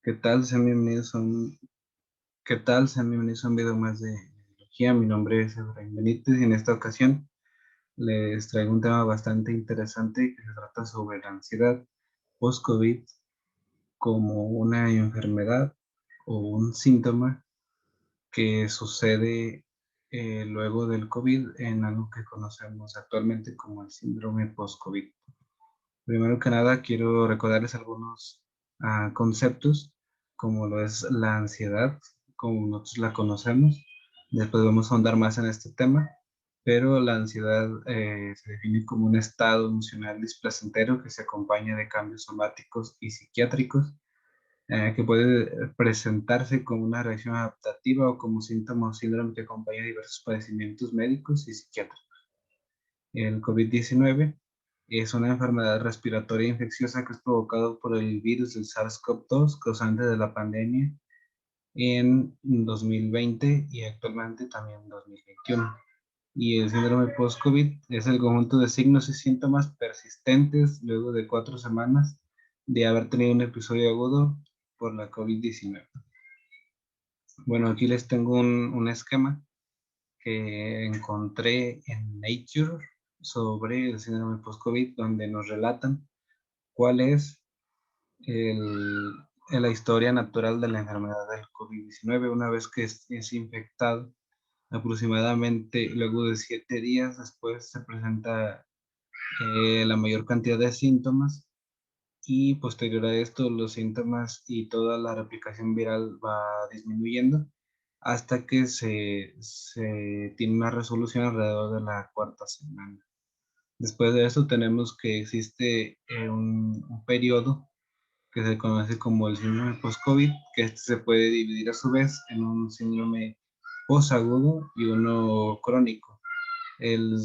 ¿Qué tal? Sean bienvenidos a ¿Qué tal? Sean bienvenidos a un video más de biología. Mi nombre es Efraín Benítez y en esta ocasión les traigo un tema bastante interesante que se trata sobre la ansiedad post-COVID como una enfermedad o un síntoma que sucede luego del COVID en algo que conocemos actualmente como el síndrome post-COVID. Primero que nada, quiero recordarles algunos conceptos, como lo es la ansiedad, como nosotros la conocemos. Después vamos a ahondar más en este tema, pero la ansiedad se define como un estado emocional displacentero que se acompaña de cambios somáticos y psiquiátricos, que puede presentarse como una reacción adaptativa o como síntoma o síndrome que acompaña diversos padecimientos médicos y psiquiátricos. El COVID-19 es una enfermedad respiratoria infecciosa que es provocada por el virus del SARS-CoV-2, causante de la pandemia en 2020 y actualmente también en 2021. Y el síndrome post-COVID es el conjunto de signos y síntomas persistentes luego de 4 semanas de haber tenido un episodio agudo por la COVID-19. Bueno, aquí les tengo un esquema que encontré en Nature sobre el síndrome post-COVID, donde nos relatan cuál es el, la historia natural de la enfermedad del COVID-19 una vez que es infectado. Aproximadamente luego de 7 días después se presenta la mayor cantidad de síntomas y posterior a esto los síntomas y toda la replicación viral va disminuyendo hasta que se tiene una resolución alrededor de la 4.ª semana. Después de eso tenemos que existe un periodo que se conoce como el síndrome post-COVID, que este se puede dividir a su vez en un síndrome posagudo y uno crónico. El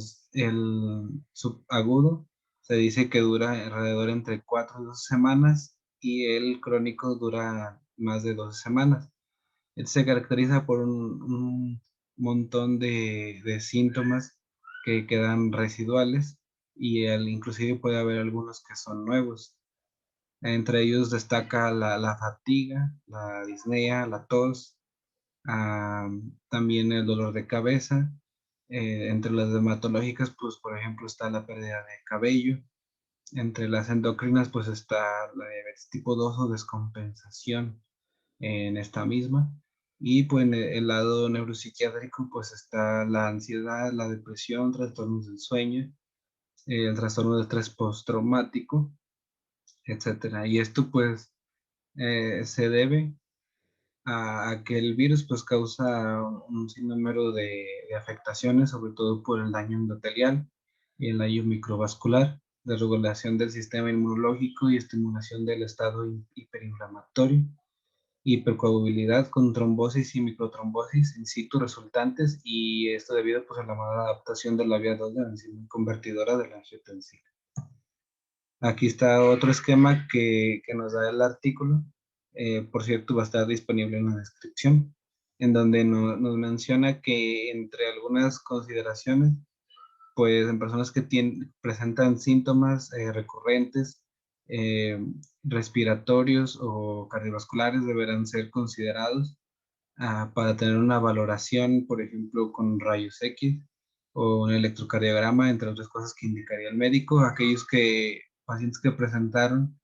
subagudo se dice que dura alrededor entre 4 y 12 semanas y el crónico dura más de 12 semanas. Se caracteriza por un montón de síntomas que quedan residuales y inclusive puede haber algunos que son nuevos. Entre ellos destaca la fatiga, la disnea, la tos, también el dolor de cabeza. Entre las dermatológicas, pues por ejemplo está la pérdida de cabello. Entre las endocrinas, pues está la diabetes tipo 2 o descompensación en esta misma. Y pues en el lado neuropsiquiátrico, pues está la ansiedad, la depresión, trastornos del sueño, el trastorno de estrés postraumático, etcétera. Y esto pues se debe a que el virus pues causa un sinnúmero de afectaciones, sobre todo por el daño endotelial y el daño microvascular, desregulación del sistema inmunológico y estimulación del estado hiperinflamatorio, hipercoagulabilidad con trombosis y microtrombosis in situ resultantes, y esto debido pues a la mala adaptación de la vía 2 de la enzima convertidora de la angiotensina. Aquí está otro esquema que nos da el artículo, por cierto va a estar disponible en la descripción, en donde nos menciona que entre algunas consideraciones, pues en personas que presentan síntomas recurrentes, eh, respiratorios o cardiovasculares deberán ser considerados para tener una valoración, por ejemplo, con rayos X o un electrocardiograma, entre otras cosas que indicaría el médico. Aquellos pacientes que presentaron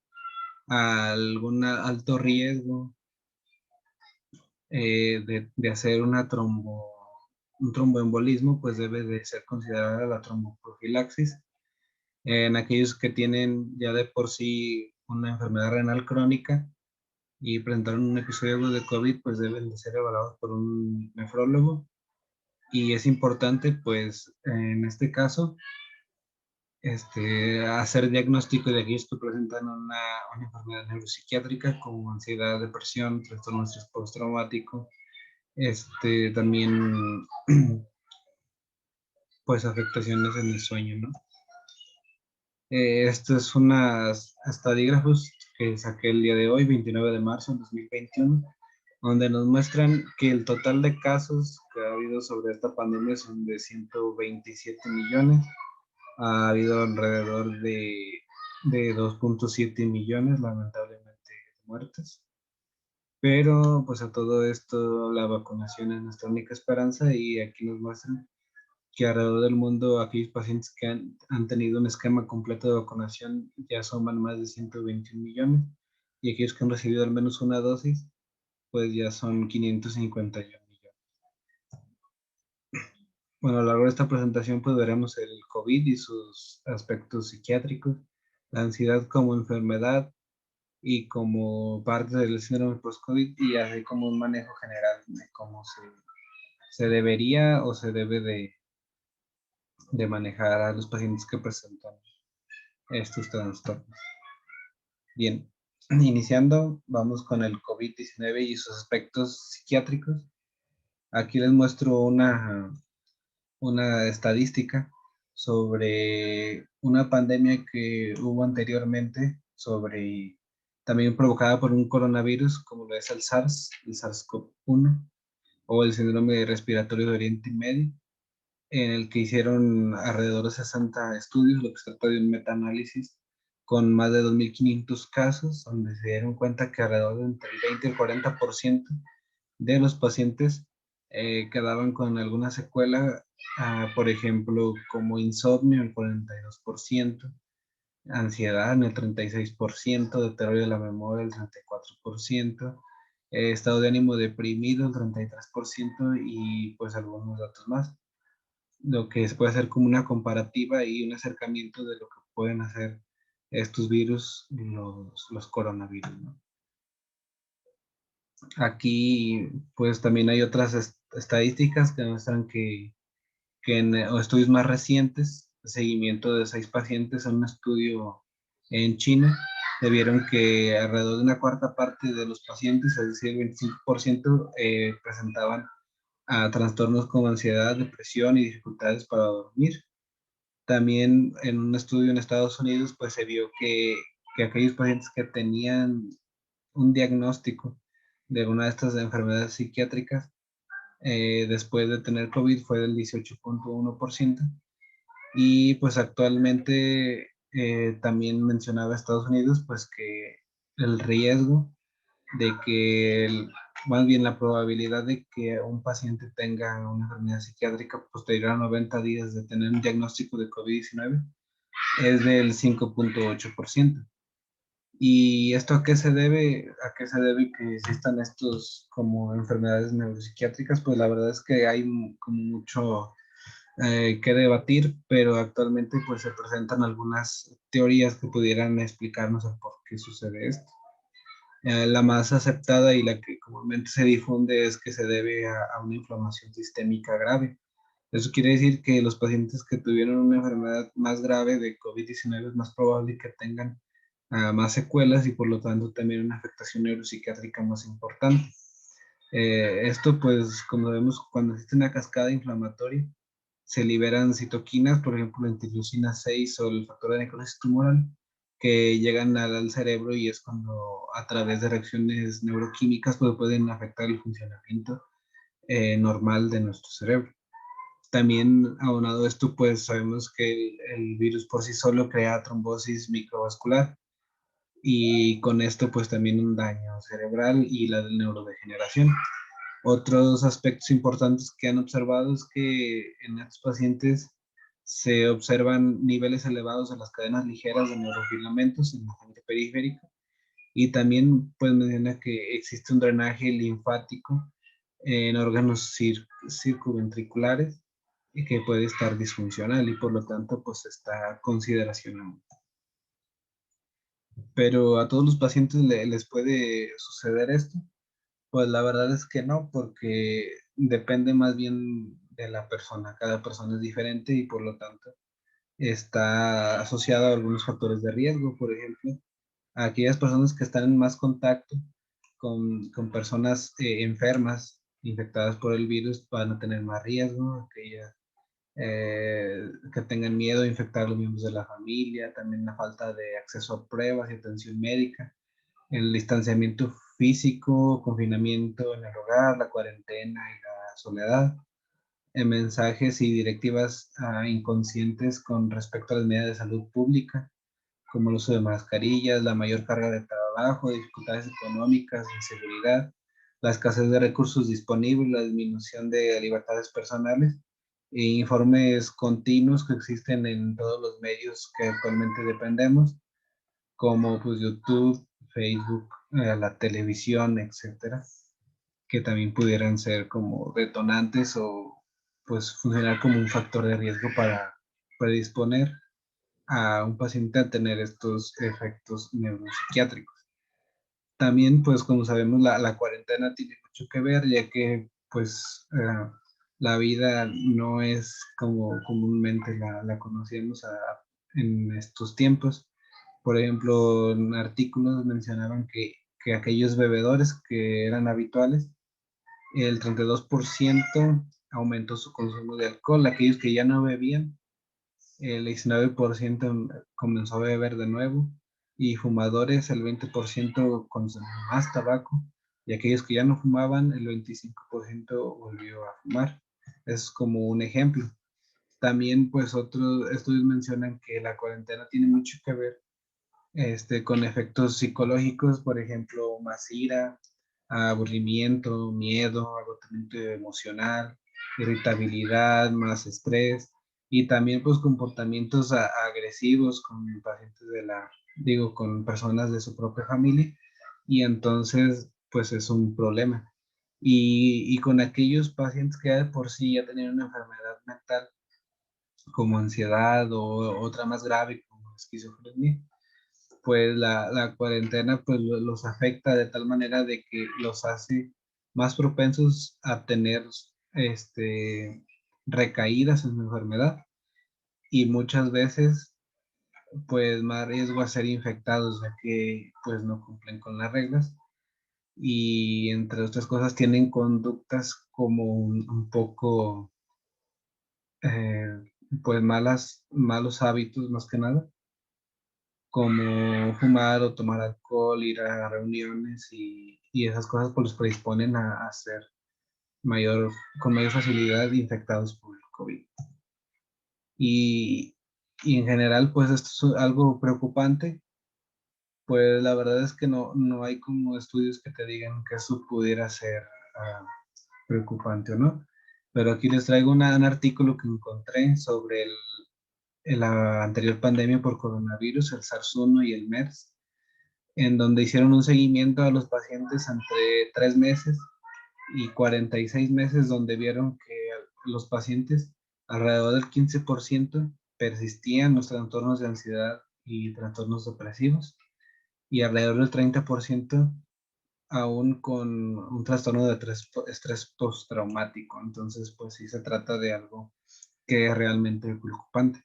algún alto riesgo de hacer un tromboembolismo, pues debe de ser considerada la tromboprofilaxis. En aquellos que tienen ya de por sí una enfermedad renal crónica y presentaron un episodio de COVID, pues deben de ser evaluados por un nefrólogo. Y es importante, pues, en este caso, hacer diagnóstico de aquellos que presentan una enfermedad neuropsiquiátrica como ansiedad, depresión, trastorno de estrés postraumático, también, pues, afectaciones en el sueño, ¿no? Esto es unas estadígrafos que saqué el día de hoy, 29 de marzo de 2021, donde nos muestran que el total de casos que ha habido sobre esta pandemia son de 127 millones. Ha habido alrededor de 2.7 millones, lamentablemente, de muertes. Pero pues a todo esto la vacunación es nuestra única esperanza y aquí nos muestran que alrededor del mundo aquellos pacientes que han tenido un esquema completo de vacunación ya suman más de 121 millones y aquellos que han recibido al menos una dosis pues ya son 551 millones. Bueno, a lo largo de esta presentación pues veremos el COVID y sus aspectos psiquiátricos, la ansiedad como enfermedad y como parte del síndrome post-COVID y así como un manejo general de cómo se debería o se debe de manejar a los pacientes que presentan estos trastornos. Bien, iniciando, vamos con el COVID-19 y sus aspectos psiquiátricos. Aquí les muestro una estadística sobre una pandemia que hubo anteriormente, sobre también provocada por un coronavirus, como lo es el SARS, el SARS-CoV-1, o el síndrome respiratorio de Oriente Medio, en el que hicieron alrededor de 60 estudios, lo que se trata de un metaanálisis con más de 2.500 casos, donde se dieron cuenta que alrededor de entre el 20 y el 40% de los pacientes quedaban con alguna secuela, por ejemplo, como insomnio, el 42%, ansiedad en el 36%, deterioro de la memoria el 34%, estado de ánimo deprimido el 33% y pues algunos datos más, lo que se puede hacer como una comparativa y un acercamiento de lo que pueden hacer estos virus, los coronavirus, ¿no? Aquí, pues también hay otras estadísticas que muestran que en estudios más recientes, seguimiento de 6 pacientes en un estudio en China, se vieron que alrededor de una cuarta parte de los pacientes, es decir, el 25%, presentaban trastornos como ansiedad, depresión y dificultades para dormir. También en un estudio en Estados Unidos, pues se vio que aquellos pacientes que tenían un diagnóstico de alguna de estas enfermedades psiquiátricas, después de tener COVID fue del 18.1%. Y pues actualmente también mencionaba Estados Unidos, pues que el riesgo de que, más bien la probabilidad de que un paciente tenga una enfermedad psiquiátrica posterior a 90 días de tener un diagnóstico de COVID-19 es del 5.8%. ¿Y esto a qué se debe? ¿A qué se debe que existan estos como enfermedades neuropsiquiátricas? Pues la verdad es que hay como mucho que debatir, pero actualmente pues se presentan algunas teorías que pudieran explicarnos el por qué sucede esto. La más aceptada y la que comúnmente se difunde es que se debe a una inflamación sistémica grave. Eso quiere decir que los pacientes que tuvieron una enfermedad más grave de COVID-19 es más probable que tengan más secuelas y por lo tanto también una afectación neuropsiquiátrica más importante. Esto pues como vemos cuando existe una cascada inflamatoria se liberan citoquinas, por ejemplo la interleucina 6 o el factor de necrosis tumoral, que llegan al cerebro y es cuando a través de reacciones neuroquímicas pues, pueden afectar el funcionamiento normal de nuestro cerebro. También aunado a esto, pues sabemos que el virus por sí solo crea trombosis microvascular y con esto pues también un daño cerebral y la neurodegeneración. Otros aspectos importantes que han observado es que en estos pacientes se observan niveles elevados de las cadenas ligeras de neurofilamentos en la gente periférica y también pues menciona que existe un drenaje linfático en órganos circunventriculares y que puede estar disfuncional y por lo tanto pues está a consideración. Pero a todos los pacientes les puede suceder esto. Pues la verdad es que no, porque depende más bien de la persona. Cada persona es diferente y por lo tanto está asociada a algunos factores de riesgo. Por ejemplo, aquellas personas que están en más contacto con personas enfermas, infectadas por el virus, van a tener más riesgo. Aquellas que tengan miedo a infectar a los miembros de la familia, también la falta de acceso a pruebas y atención médica, el distanciamiento físico, confinamiento en el hogar, la cuarentena y la soledad, mensajes y directivas inconscientes con respecto a las medidas de salud pública, como el uso de mascarillas, la mayor carga de trabajo trabajo, dificultades económicas, inseguridad, la escasez de recursos disponibles, la disminución de libertades personales e informes continuos que existen en todos los medios que actualmente dependemos, como pues YouTube, Facebook, la televisión, etcétera, que también pudieran ser como detonantes o pues funcionar como un factor de riesgo para predisponer a un paciente a tener estos efectos neuropsiquiátricos. También, pues como sabemos, la cuarentena tiene mucho que ver, ya que pues la vida no es como comúnmente la conocíamos en estos tiempos. Por ejemplo, en artículos mencionaban que aquellos bebedores que eran habituales, el 32% aumentó su consumo de alcohol. Aquellos que ya no bebían, el 19% comenzó a beber de nuevo, y fumadores, el 20% consumió más tabaco, y aquellos que ya no fumaban, el 25% volvió a fumar. Es como un ejemplo. También, pues, otros estudios mencionan que la cuarentena tiene mucho que ver con efectos psicológicos, por ejemplo, más ira, aburrimiento, miedo, agotamiento emocional, irritabilidad, más estrés, y también pues comportamientos agresivos con pacientes con personas de su propia familia, y entonces pues es un problema. Y con aquellos pacientes que ya de por sí ya tenían una enfermedad mental como ansiedad o otra más grave como esquizofrenia, pues la cuarentena pues los afecta de tal manera de que los hace más propensos a tener recaídas en su enfermedad, y muchas veces pues más riesgo a ser infectados, ya que pues no cumplen con las reglas, y entre otras cosas tienen conductas como un poco eh, pues malos hábitos más que nada, como fumar o tomar alcohol, ir a reuniones, y esas cosas pues los predisponen a ser mayor, con mayor facilidad infectados por el COVID. Y, y en general pues esto es algo preocupante, pues la verdad es que no hay como estudios que te digan que eso pudiera ser preocupante o no. Pero aquí les traigo un artículo que encontré sobre la anterior pandemia por coronavirus, el SARS-1 y el MERS, en donde hicieron un seguimiento a los pacientes entre 3 meses y 46 meses, donde vieron que los pacientes, alrededor del 15%, persistían los trastornos de ansiedad y trastornos depresivos, y alrededor del 30% aún con un trastorno de estrés postraumático. Entonces, pues sí se trata de algo que es realmente preocupante.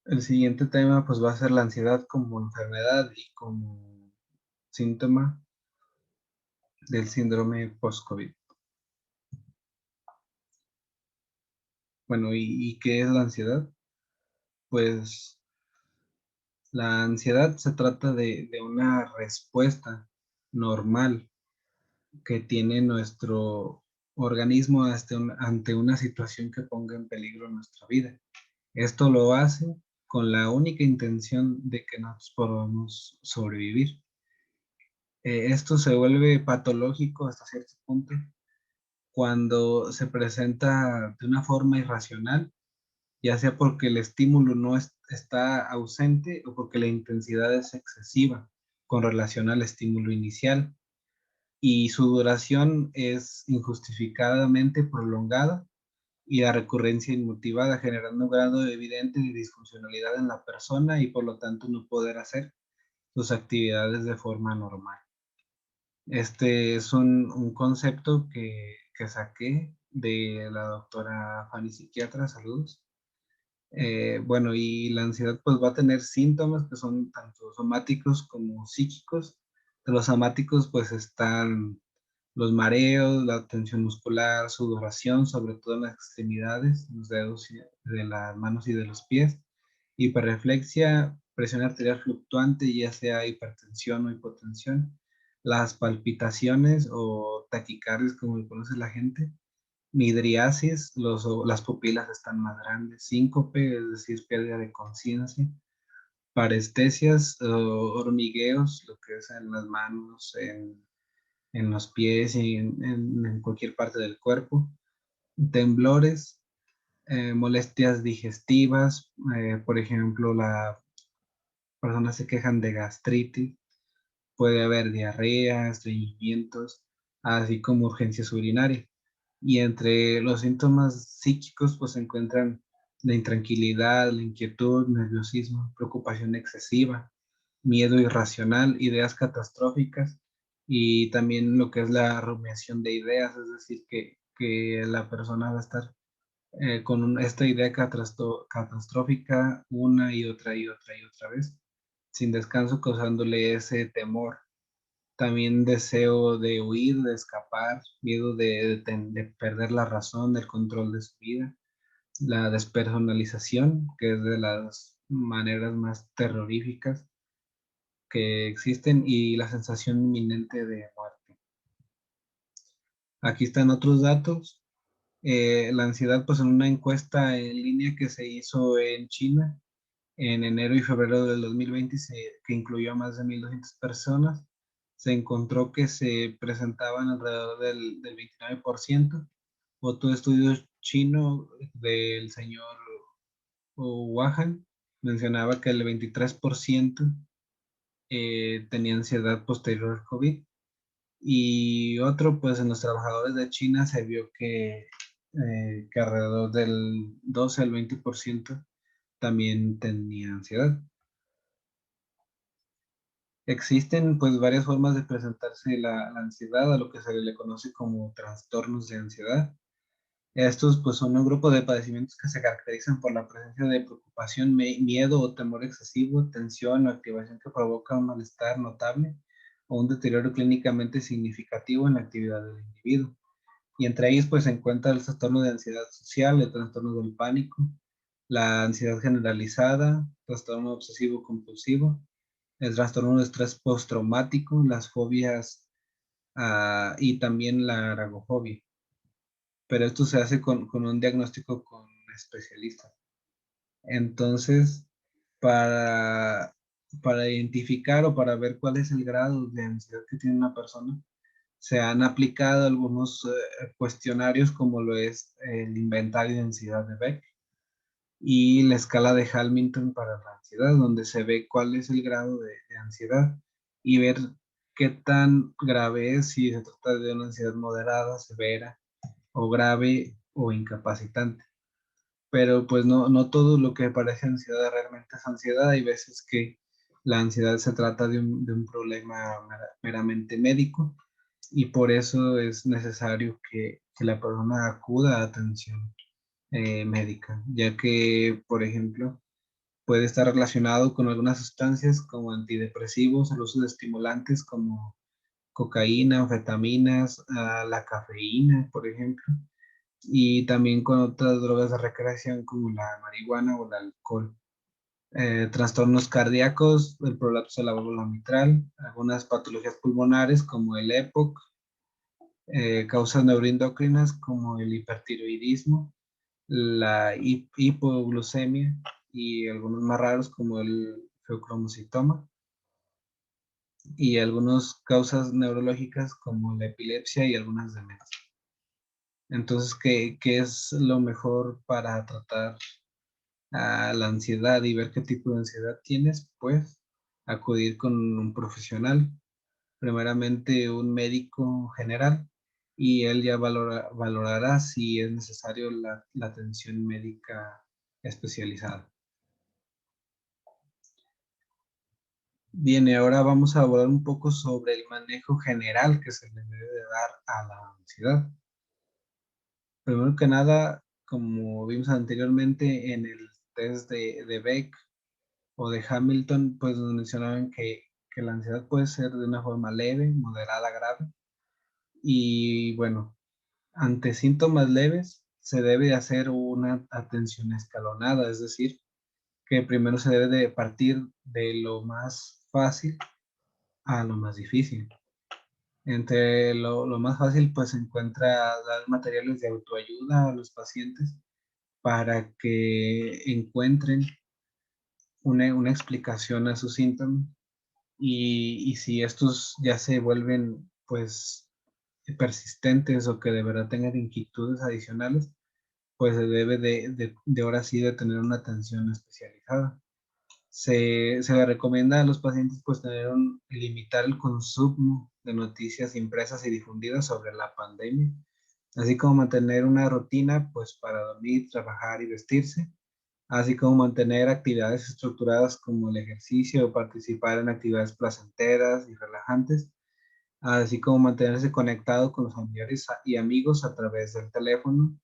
El siguiente tema pues va a ser la ansiedad como enfermedad y como síntoma del síndrome post-COVID. Bueno, ¿y qué es la ansiedad? Pues la ansiedad se trata de una respuesta normal que tiene nuestro organismo ante una situación que ponga en peligro nuestra vida. Esto lo hace con la única intención de que nos podamos sobrevivir. Esto se vuelve patológico hasta cierto punto cuando se presenta de una forma irracional, ya sea porque el estímulo no está ausente o porque la intensidad es excesiva con relación al estímulo inicial, y su duración es injustificadamente prolongada y la recurrencia inmotivada, generando un grado evidente de disfuncionalidad en la persona y por lo tanto no poder hacer sus actividades de forma normal. Este es un concepto que saqué de la doctora Fanny Psiquiatra, saludos. Bueno, y la ansiedad pues va a tener síntomas que son tanto somáticos como psíquicos. De los somáticos pues están los mareos, la tensión muscular, sudoración, sobre todo en las extremidades, los dedos de las manos y de los pies, hiperreflexia, presión arterial fluctuante, ya sea hipertensión o hipotensión, las palpitaciones o taquicardias, como lo conoce la gente, midriasis, las pupilas están más grandes, síncope, es decir, pérdida de conciencia, parestesias o hormigueos, lo que es en las manos, en los pies y en cualquier parte del cuerpo, temblores, molestias digestivas, por ejemplo, las personas se quejan de gastritis, puede haber diarrea, estreñimientos, así como urgencias urinarias. Y entre los síntomas psíquicos, pues se encuentran la intranquilidad, la inquietud, nerviosismo, preocupación excesiva, miedo irracional, ideas catastróficas y también lo que es la rumiación de ideas, es decir, que la persona va a estar con esta idea catastrófica una y otra y otra y otra vez, sin descanso, causándole ese temor. También deseo de huir, de escapar, miedo de perder la razón, el control de su vida, la despersonalización, que es de las maneras más terroríficas que existen, y la sensación inminente de muerte. Aquí están otros datos. La ansiedad, pues en una encuesta en línea que se hizo en China en enero y febrero del 2020, que incluyó a más de 1.200 personas, se encontró que se presentaban alrededor del 29%. Otro estudio chino del señor Wahan mencionaba que el 23% tenía ansiedad posterior al COVID. Y otro, pues en los trabajadores de China se vio que alrededor del 12 al 20% también tenía ansiedad. Existen pues varias formas de presentarse la ansiedad, a lo que se le conoce como trastornos de ansiedad. Estos pues son un grupo de padecimientos que se caracterizan por la presencia de preocupación, miedo o temor excesivo, tensión o activación que provoca un malestar notable o un deterioro clínicamente significativo en la actividad del individuo. Y entre ellos pues se encuentra el trastorno de ansiedad social, el trastorno del pánico, la ansiedad generalizada, trastorno obsesivo compulsivo, el trastorno de estrés postraumático, las fobias y también la agorafobia. Pero esto se hace con un diagnóstico con especialistas. Entonces, para, para identificar o para ver cuál es el grado de ansiedad que tiene una persona, se han aplicado algunos cuestionarios como lo es el inventario de ansiedad de Beck y la escala de Hamilton para la ansiedad, donde se ve cuál es el grado de ansiedad y ver qué tan grave es, si se trata de una ansiedad moderada, severa o grave o incapacitante. Pero pues no todo lo que parece ansiedad realmente es ansiedad. Hay veces que la ansiedad se trata de un problema meramente médico y por eso es necesario que la persona acuda a atención médica, ya que, por ejemplo, puede estar relacionado con algunas sustancias como antidepresivos, el uso de estimulantes como cocaína, anfetaminas, la cafeína, por ejemplo, y también con otras drogas de recreación como la marihuana o el alcohol. Trastornos cardíacos, el prolapso de la válvula mitral, algunas patologías pulmonares como el EPOC, causas neuroendocrinas como el hipertiroidismo, la hipoglucemia y algunos más raros como el feocromocitoma y algunas causas neurológicas como la epilepsia y algunas demencias. Entonces, ¿qué es lo mejor para tratar a la ansiedad y ver qué tipo de ansiedad tienes? Pues acudir con un profesional, primeramente un médico general, y él ya valorará si es necesario la atención médica especializada. Bien, y ahora vamos a hablar un poco sobre el manejo general que se le debe dar a la ansiedad. Primero que nada, como vimos anteriormente en el test de Beck o de Hamilton, pues nos mencionaban que la ansiedad puede ser de una forma leve, moderada, grave. Y bueno, ante síntomas leves se debe hacer una atención escalonada, es decir, que primero se debe de partir de lo más fácil a lo más difícil. Entre lo más fácil, pues se encuentra dar materiales de autoayuda a los pacientes para que encuentren una explicación a sus síntomas y si estos ya se vuelven pues persistentes o que de verdad tengan inquietudes adicionales, pues se debe de ahora sí de tener una atención especializada. Se le recomienda a los pacientes pues limitar el consumo de noticias impresas y difundidas sobre la pandemia, así como mantener una rutina pues para dormir, trabajar y vestirse, así como mantener actividades estructuradas como el ejercicio o participar en actividades placenteras y relajantes, así como mantenerse conectado con los familiares y amigos a través del teléfono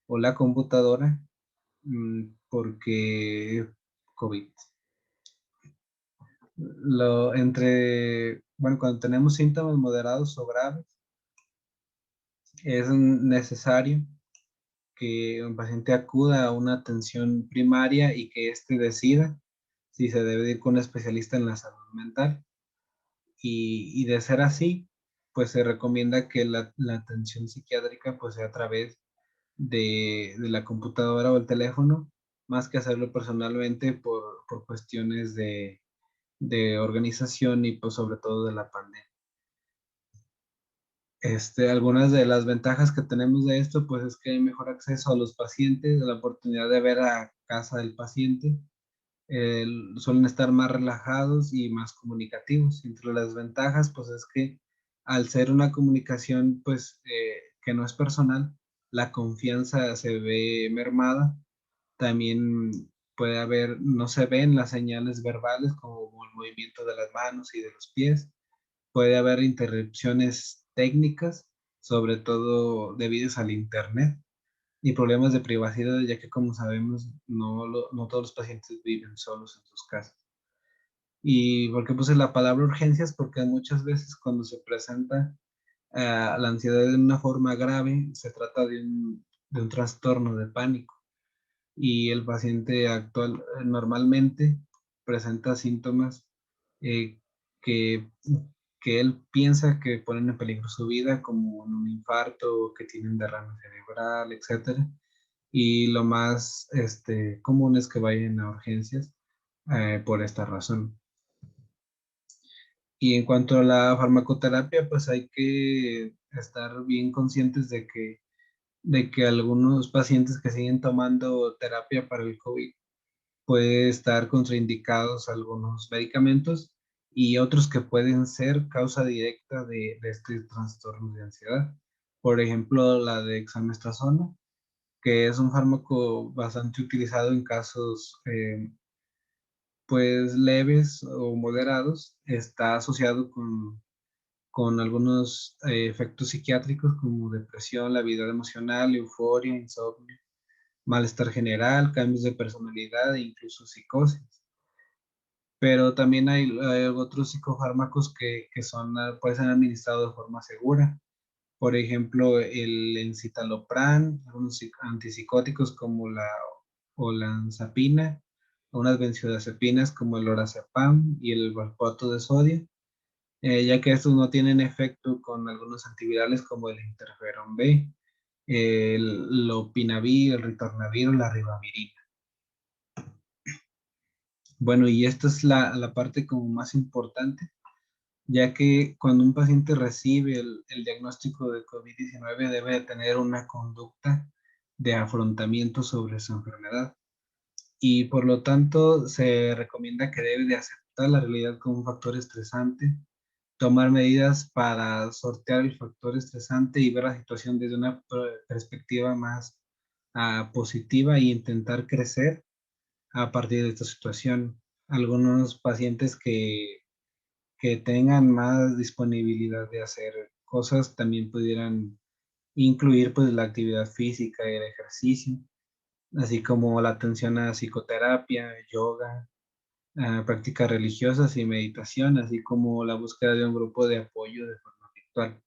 o la computadora, porque COVID. Bueno, cuando tenemos síntomas moderados o graves, es necesario que un paciente acuda a una atención primaria y que éste decida si se debe ir con un especialista en la salud mental. Y de ser así, pues se recomienda que la atención psiquiátrica pues sea a través de la computadora o el teléfono, más que hacerlo personalmente por cuestiones de organización y pues sobre todo de la pandemia. Algunas de las ventajas que tenemos de esto, pues es que hay mejor acceso a los pacientes, la oportunidad de ver a casa del paciente, suelen estar más relajados y más comunicativos. Entre las ventajas, pues es que al ser una comunicación, pues que no es personal, la confianza se ve mermada. También puede haber, no se ven las señales verbales como el movimiento de las manos y de los pies. Puede haber interrupciones técnicas, sobre todo debidas al internet, y problemas de privacidad, ya que como sabemos, no todos los pacientes viven solos en sus casas. ¿Y por qué puse la palabra urgencias? Porque muchas veces cuando se presenta la ansiedad de una forma grave, se trata de un trastorno de pánico y el paciente actual normalmente presenta síntomas eh, que, que él piensa que ponen en peligro su vida, como un infarto, que tienen derrame cerebral, etcétera. Y lo más común es que vayan a urgencias por esta razón. Y en cuanto a la farmacoterapia, pues hay que estar bien conscientes de que algunos pacientes que siguen tomando terapia para el COVID puede estar contraindicados algunos medicamentos y otros que pueden ser causa directa de este trastorno de ansiedad. Por ejemplo, la de dexametasona, que es un fármaco bastante utilizado en casos pues leves o moderados, está asociado con algunos efectos psiquiátricos como depresión, la vida emocional, euforia, insomnio, malestar general, cambios de personalidad e incluso psicosis. Pero también hay otros psicofármacos que son, pueden ser administrados de forma segura. Por ejemplo, el encitalopram, algunos antipsicóticos como la olanzapina, unas benzodiazepinas como el lorazepam y el valproato de sodio, ya que estos no tienen efecto con algunos antivirales como el interferón B, el lopinavir, el ritornavir o la ribavirina. Bueno, y esta es la parte como más importante, ya que cuando un paciente recibe el diagnóstico de COVID-19 debe de tener una conducta de afrontamiento sobre su enfermedad y por lo tanto se recomienda que debe de aceptar la realidad como un factor estresante, tomar medidas para sortear el factor estresante y ver la situación desde una perspectiva más positiva e intentar crecer a partir de esta situación. Algunos pacientes que tengan más disponibilidad de hacer cosas también pudieran incluir pues la actividad física y el ejercicio, así como la atención a psicoterapia, yoga, a prácticas religiosas y meditación, así como la búsqueda de un grupo de apoyo de forma virtual.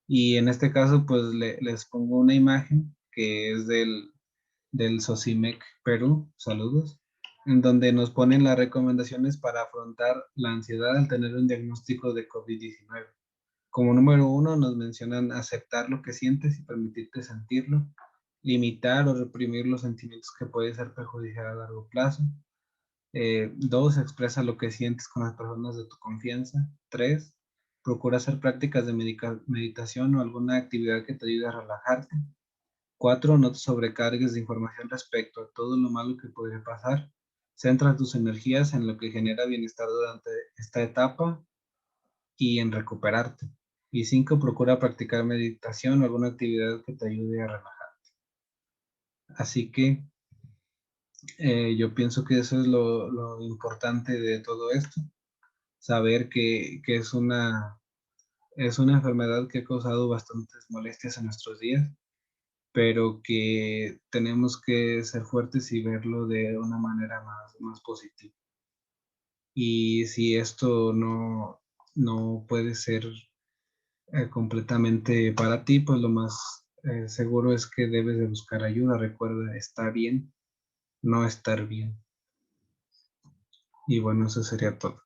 Y en este caso pues les pongo una imagen que es del SOCIMEC Perú, saludos, en donde nos ponen las recomendaciones para afrontar la ansiedad al tener un diagnóstico de COVID-19. Como número uno, nos mencionan aceptar lo que sientes y permitirte sentirlo, limitar o reprimir los sentimientos que pueden ser perjudicial a largo plazo, 2, expresa lo que sientes con las personas de tu confianza. 3, procura hacer prácticas de meditación o alguna actividad que te ayude a relajarte. 4, no te sobrecargues de información respecto a todo lo malo que podría pasar. Centra tus energías en lo que genera bienestar durante esta etapa y en recuperarte. Y 5, procura practicar meditación o alguna actividad que te ayude a relajar. Así que yo pienso que eso es lo importante de todo esto, saber que es una enfermedad que ha causado bastantes molestias en nuestros días, pero que tenemos que ser fuertes y verlo de una manera más positiva. Y si esto no puede ser completamente para ti, pues lo más seguro es que debes de buscar ayuda. Recuerda, está bien no estar bien. Y bueno, eso sería todo.